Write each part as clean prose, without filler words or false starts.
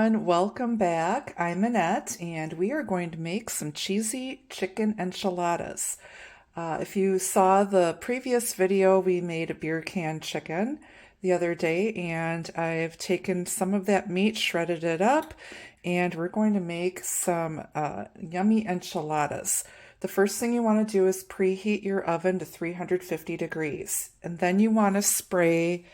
everyone, welcome back. I'm Annette, and we are going to make some cheesy chicken enchiladas. If you saw the previous video, we made a beer can chicken the other day, and I've taken some of that meat, shredded it up, and we're going to make some yummy enchiladas. The first thing you want to do is preheat your oven to 350 degrees, and then you want to spray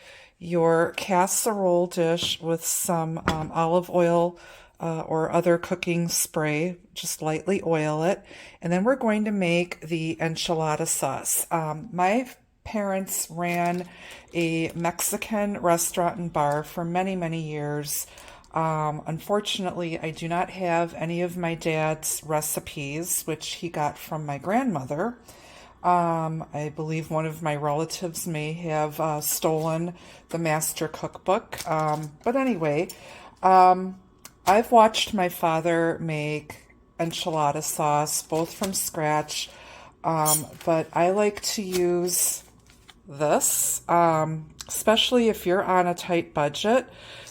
your casserole dish with some olive oil or other cooking spray. Just lightly oil it. And then we're going to make the enchilada sauce. My parents ran a Mexican restaurant and bar for many, many years. Unfortunately, I do not have any of my dad's recipes, which he got from my grandmother. I believe one of my relatives may have stolen the master cookbook. But anyway, I've watched my father make enchilada sauce, both from scratch, but I like to use this, especially if you're on a tight budget.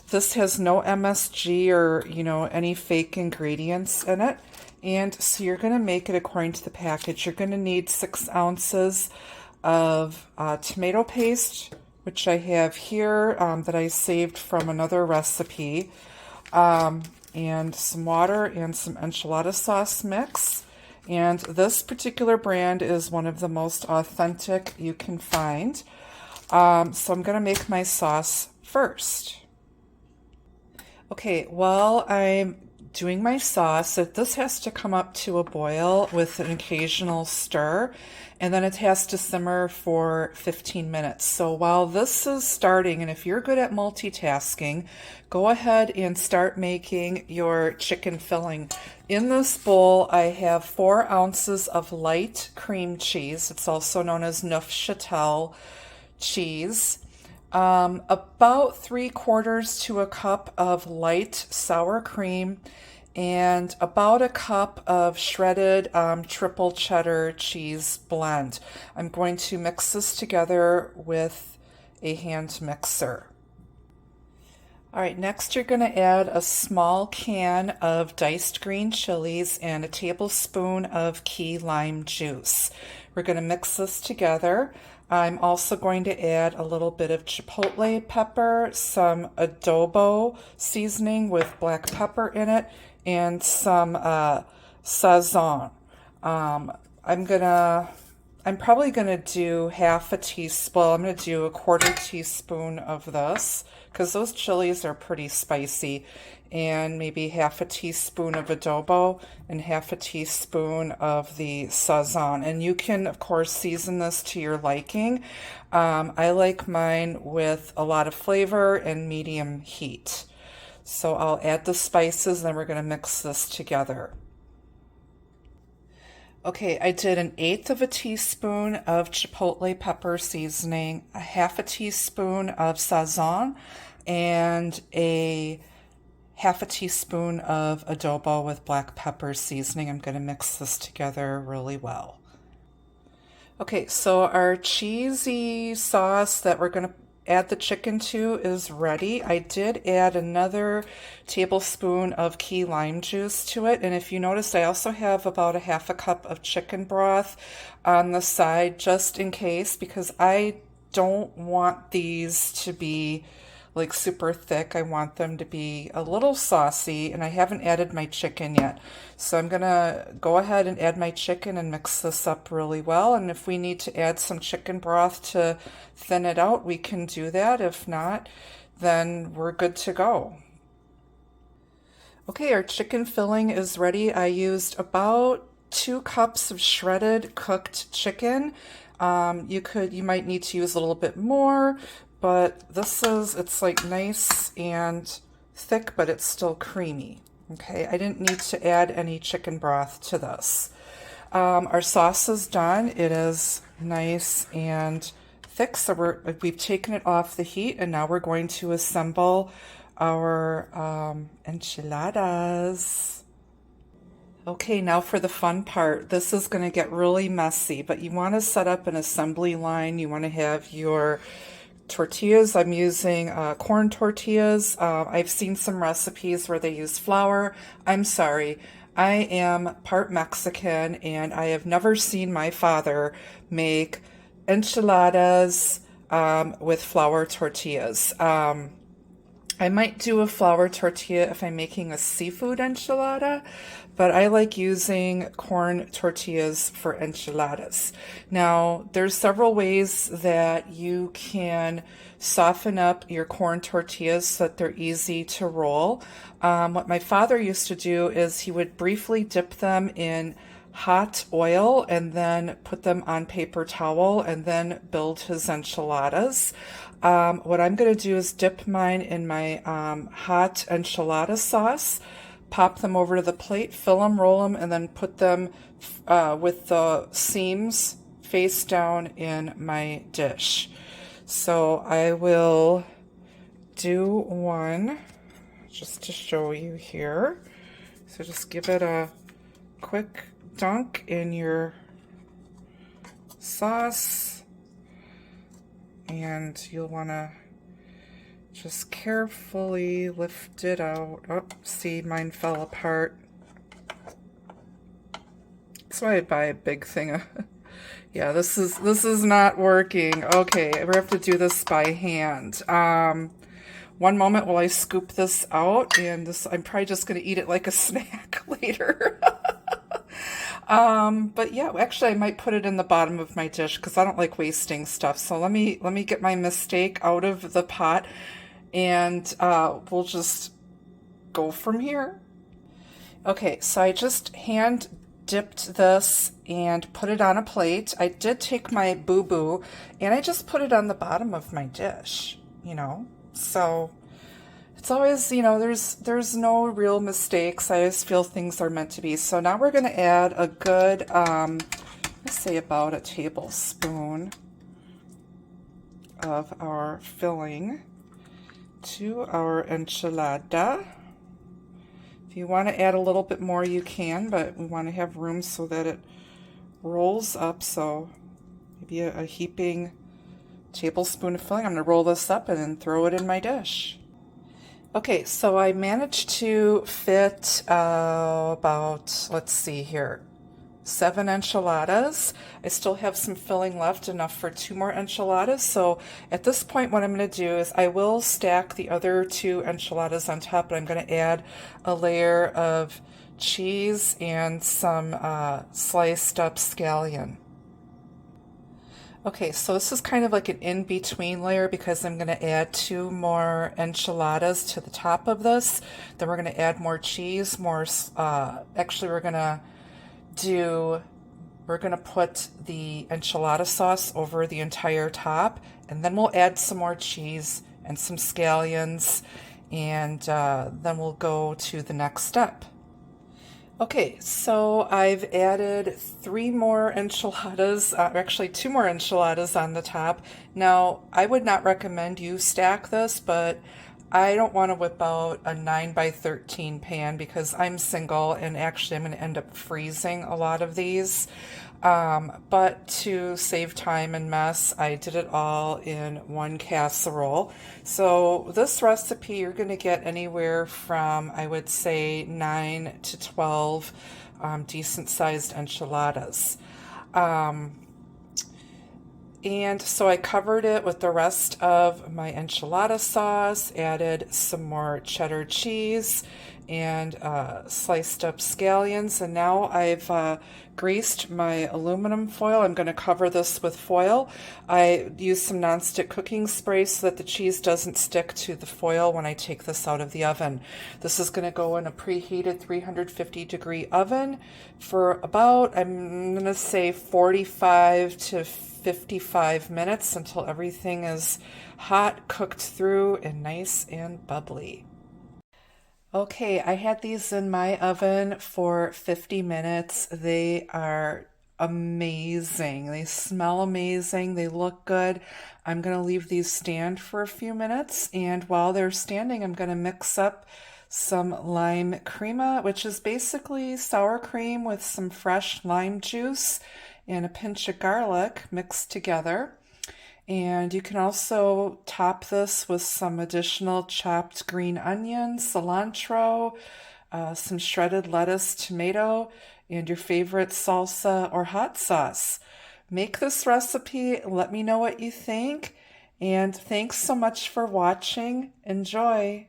This has no MSG or, any fake ingredients in it. And so you're going to make it according to the package. You're going to need 6 ounces of tomato paste, which I have here that I saved from another recipe, and some water and some enchilada sauce mix. And this particular brand is one of the most authentic you can find. So I'm going to make my sauce first. Okay, while I'm doing my sauce, this has to come up to a boil with an occasional stir, and then it has to simmer for 15 minutes. So while this is starting, and if you're good at multitasking, go ahead and start making your chicken filling. In this bowl, I have 4 ounces of light cream cheese. It's also known as Neufchâtel cheese. About 3/4 to a cup of light sour cream, and about a cup of shredded triple cheddar cheese blend. I'm going to mix this together with a hand mixer. All right, next you're going to add a small can of diced green chilies and a tablespoon of key lime juice. We're going to mix this together. I'm also going to add a little bit of chipotle pepper, some adobo seasoning with black pepper in it, and some sazon. I'm probably gonna do half a teaspoon. I'm gonna do a 1/4 teaspoon of this because those chilies are pretty spicy, and maybe half a teaspoon of adobo and half a teaspoon of the sazon. And you can, of course, season this to your liking. I like mine with a lot of flavor and medium heat. So I'll add the spices, and then we're going to mix this together. Okay, I did 1/8 of a teaspoon of chipotle pepper seasoning, a half a teaspoon of sazon, and a half a teaspoon of adobo with black pepper seasoning. I'm going to mix this together really well. Okay, so our cheesy sauce that we're going to add the chicken to is ready. I did add another tablespoon of key lime juice to it, and if you notice, I also have about a half a cup of chicken broth on the side just in case, because I don't want these to be like super thick. I want them to be a little saucy, and I haven't added my chicken yet. So I'm gonna go ahead and add my chicken and mix this up really well. And if we need to add some chicken broth to thin it out, we can do that. If not, then we're good to go. Okay, our chicken filling is ready. I used about 2 cups of shredded cooked chicken. You might need to use a little bit more, but it's like nice and thick, but it's still creamy. Okay, I didn't need to add any chicken broth to this. Our sauce is done. It is nice and thick, so we've taken it off the heat, and now we're going to assemble our enchiladas. Okay, now for the fun part. This is going to get really messy, but you want to set up an assembly line. You want to have your tortillas, I'm using corn tortillas. I've seen some recipes where they use flour. I'm sorry. I am part Mexican and I have never seen my father make enchiladas with flour tortillas. I might do a flour tortilla if I'm making a seafood enchilada, but I like using corn tortillas for enchiladas. Now, there's several ways that you can soften up your corn tortillas so that they're easy to roll. What my father used to do is he would briefly dip them in hot oil and then put them on paper towel and then build his enchiladas. What I'm going to do is dip mine in my hot enchilada sauce, pop them over to the plate, fill them, roll them, and then put them with the seams face down in my dish. So I will do one just to show you here. So just give it a quick dunk in your sauce, and you'll want to just carefully lift it out. Oh, see, mine fell apart. That's why I buy a big thing of yeah, this is not working. Okay, we have to do this by hand. One moment while I scoop this out, and this I'm probably just going to eat it like a snack later. But yeah, actually I might put it in the bottom of my dish because I don't like wasting stuff. So let me get my mistake out of the pot, and we'll just go from here. Okay, so I just hand dipped this and put it on a plate. I did take my boo-boo and I just put it on the bottom of my dish, you know. So it's always, you know, there's no real mistakes. I always feel things are meant to be. So now we're going to add a good, let's say about a tablespoon of our filling to our enchilada. If you want to add a little bit more, you can, but we want to have room so that it rolls up. So maybe a heaping tablespoon of filling. I'm going to roll this up and then throw it in my dish. Okay, so I managed to fit about, let's see here, 7 enchiladas. I still have some filling left, enough for 2 more enchiladas. So at this point, what I'm going to do is I will stack the other 2 enchiladas on top, but I'm going to add a layer of cheese and some sliced up scallion. Okay, so this is kind of like an in-between layer because I'm going to add 2 more enchiladas to the top of this. Then we're going to add more cheese, actually we're going to put the enchilada sauce over the entire top, and then we'll add some more cheese and some scallions, and then we'll go to the next step. Okay, so I've added 3 more enchiladas, actually 2 more enchiladas on the top. Now, I would not recommend you stack this, but I don't want to whip out a 9 by 13 pan because I'm single and actually I'm going to end up freezing a lot of these. But to save time and mess, I did it all in one casserole. So this recipe, you're going to get anywhere from, I would say, 9 to 12 decent-sized enchiladas. And so I covered it with the rest of my enchilada sauce, added some more cheddar cheese and sliced up scallions. And now I've greased my aluminum foil. I'm going to cover this with foil. I use some nonstick cooking spray so that the cheese doesn't stick to the foil when I take this out of the oven. This is going to go in a preheated 350-degree oven for about, I'm going to say 45 to 55 minutes until everything is hot, cooked through, and nice and bubbly. Okay, I had these in my oven for 50 minutes. They are amazing. They smell amazing. They look good. I'm going to leave these stand for a few minutes, and while they're standing, I'm going to mix up some lime crema, which is basically sour cream with some fresh lime juice and a pinch of garlic mixed together. And you can also top this with some additional chopped green onion, cilantro, some shredded lettuce, tomato, and your favorite salsa or hot sauce. Make this recipe, let me know what you think, and thanks so much for watching. Enjoy!